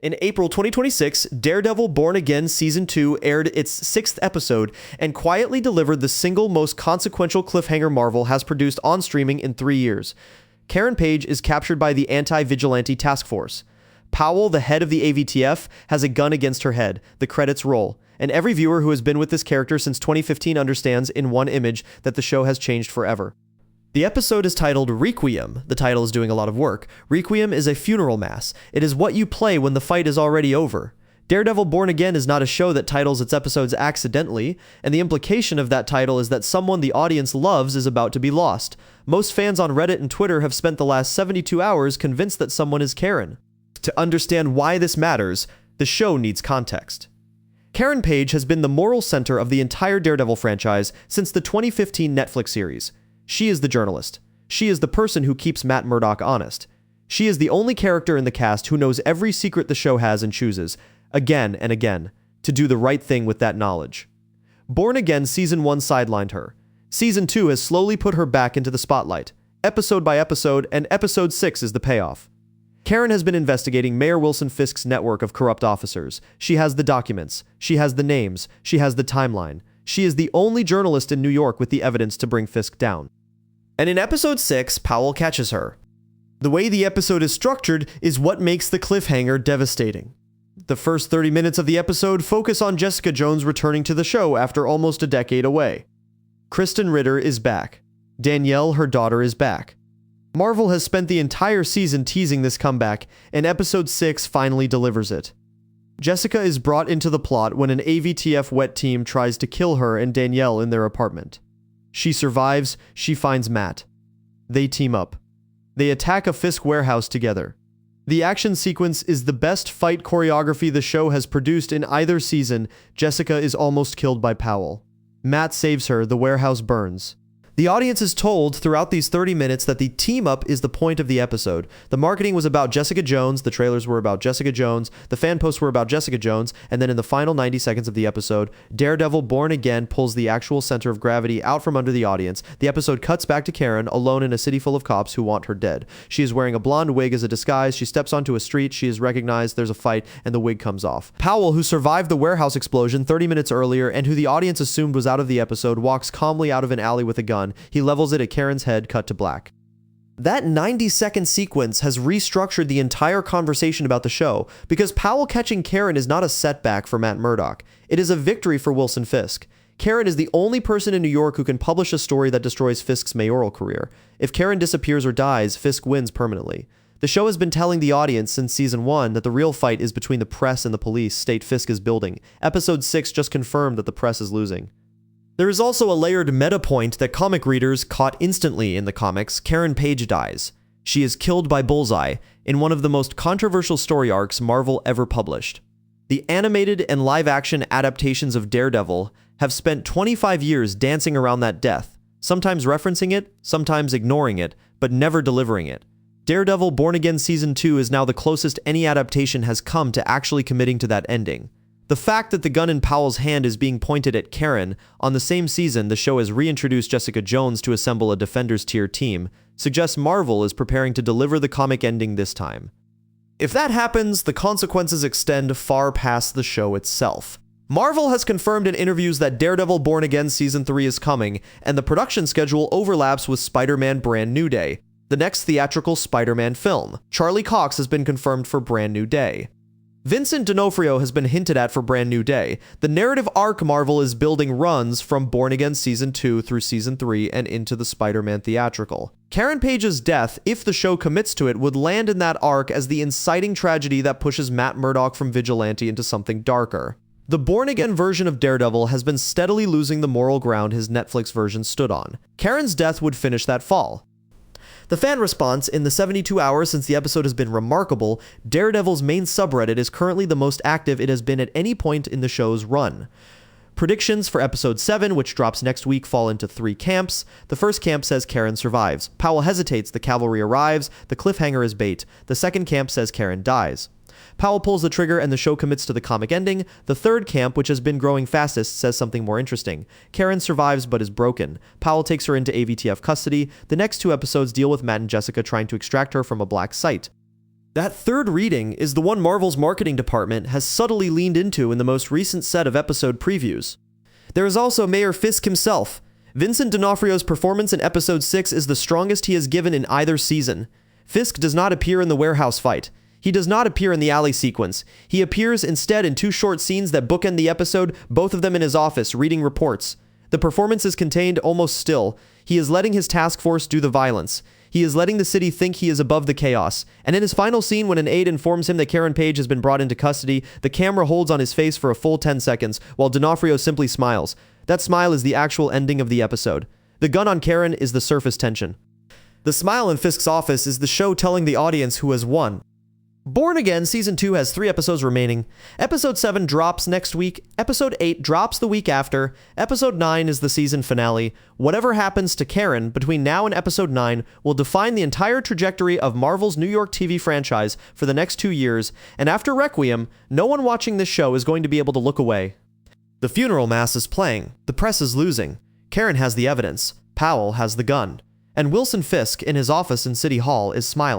In April 2026, Daredevil Born Again Season 2 aired its 6th episode and quietly delivered the single most consequential cliffhanger Marvel has produced on streaming in 3 years. Karen Page is captured by the Anti-Vigilante Task Force. Powell, the head of the AVTF, has a gun against her head. The credits roll. And every viewer who has been with this character since 2015 understands in one image that the show has changed forever. The episode is titled Requiem. The title is doing a lot of work. Requiem is a funeral mass. It is what you play when the fight is already over. Daredevil Born Again is not a show that titles its episodes accidentally, and the implication of that title is that someone the audience loves is about to be lost. Most fans on Reddit and Twitter have spent the last 72 hours convinced that someone is Karen. To understand why this matters, the show needs context. Karen Page has been the moral center of the entire Daredevil franchise since the 2015 Netflix series. She is the journalist. She is the person who keeps Matt Murdock honest. She is the only character in the cast who knows every secret the show has and chooses, again and again, to do the right thing with that knowledge. Born Again Season 1 sidelined her. Season 2 has slowly put her back into the spotlight, episode by episode, and episode 6 is the payoff. Karen has been investigating Mayor Wilson Fisk's network of corrupt officers. She has the documents. She has the names. She has the timeline. She is the only journalist in New York with the evidence to bring Fisk down. And in episode 6, Powell catches her. The way the episode is structured is what makes the cliffhanger devastating. The first 30 minutes of the episode focus on Jessica Jones returning to the show after almost a decade away. Kristen Ritter is back. Danielle, her daughter, is back. Marvel has spent the entire season teasing this comeback, and episode 6 finally delivers it. Jessica is brought into the plot when an AVTF wet team tries to kill her and Danielle in their apartment. She survives, she finds Matt. They team up. They attack a Fisk warehouse together. The action sequence is the best fight choreography the show has produced in either season. Jessica is almost killed by Powell. Matt saves her, the warehouse burns. The audience is told throughout these 30 minutes that the team-up is the point of the episode. The marketing was about Jessica Jones, the trailers were about Jessica Jones, the fan posts were about Jessica Jones, and then in the final 90 seconds of the episode, Daredevil Born Again pulls the actual center of gravity out from under the audience. The episode cuts back to Karen, alone in a city full of cops who want her dead. She is wearing a blonde wig as a disguise, she steps onto a street, she is recognized, there's a fight, and the wig comes off. Powell, who survived the warehouse explosion 30 minutes earlier and who the audience assumed was out of the episode, walks calmly out of an alley with a gun. He levels it at Karen's head, cut to black. That 90-second sequence has restructured the entire conversation about the show, because Powell catching Karen is not a setback for Matt Murdock. It is a victory for Wilson Fisk. Karen is the only person in New York who can publish a story that destroys Fisk's mayoral career. If Karen disappears or dies, Fisk wins permanently. The show has been telling the audience since season 1 that the real fight is between the press and the police state Fisk is building. Episode 6 just confirmed that the press is losing. There is also a layered meta point that comic readers caught instantly in the comics. Karen Page dies. She is killed by Bullseye in one of the most controversial story arcs Marvel ever published. The animated and live-action adaptations of Daredevil have spent 25 years dancing around that death, sometimes referencing it, sometimes ignoring it, but never delivering it. Daredevil Born Again Season 2 is now the closest any adaptation has come to actually committing to that ending. The fact that the gun in Powell's hand is being pointed at Karen, on the same season the show has reintroduced Jessica Jones to assemble a Defenders tier team, suggests Marvel is preparing to deliver the comic ending this time. If that happens, the consequences extend far past the show itself. Marvel has confirmed in interviews that Daredevil Born Again Season 3 is coming, and the production schedule overlaps with Spider-Man Brand New Day, the next theatrical Spider-Man film. Charlie Cox has been confirmed for Brand New Day. Vincent D'Onofrio has been hinted at for Brand New Day. The narrative arc Marvel is building runs from Born Again Season 2 through Season 3 and into the Spider-Man theatrical. Karen Page's death, if the show commits to it, would land in that arc as the inciting tragedy that pushes Matt Murdock from vigilante into something darker. The Born Again version of Daredevil has been steadily losing the moral ground his Netflix version stood on. Karen's death would finish that fall. The fan response in the 72 hours since the episode has been remarkable. Daredevil's main subreddit is currently the most active it has been at any point in the show's run. Predictions for episode 7, which drops next week, fall into 3 camps. The first camp says Karen survives. Powell hesitates, the cavalry arrives, the cliffhanger is bait. The second camp says Karen dies. Powell pulls the trigger and the show commits to the comic ending. The third camp, which has been growing fastest, says something more interesting. Karen survives but is broken. Powell takes her into AVTF custody. The next 2 episodes deal with Matt and Jessica trying to extract her from a black site. That third reading is the one Marvel's marketing department has subtly leaned into in the most recent set of episode previews. There is also Mayor Fisk himself. Vincent D'Onofrio's performance in episode 6 is the strongest he has given in either season. Fisk does not appear in the warehouse fight. He does not appear in the alley sequence. He appears instead in 2 short scenes that bookend the episode, both of them in his office, reading reports. The performance is contained almost still. He is letting his task force do the violence. He is letting the city think he is above the chaos. And in his final scene, when an aide informs him that Karen Page has been brought into custody, the camera holds on his face for a full 10 seconds, while D'Onofrio simply smiles. That smile is the actual ending of the episode. The gun on Karen is the surface tension. The smile in Fisk's office is the show telling the audience who has won. Born Again Season 2 has 3 episodes remaining. Episode 7 drops next week, Episode 8 drops the week after, Episode 9 is the season finale. Whatever happens to Karen between now and Episode 9 will define the entire trajectory of Marvel's New York TV franchise for the next 2 years, and after Requiem, no one watching this show is going to be able to look away. The funeral mass is playing, the press is losing, Karen has the evidence, Powell has the gun, and Wilson Fisk in his office in City Hall is smiling.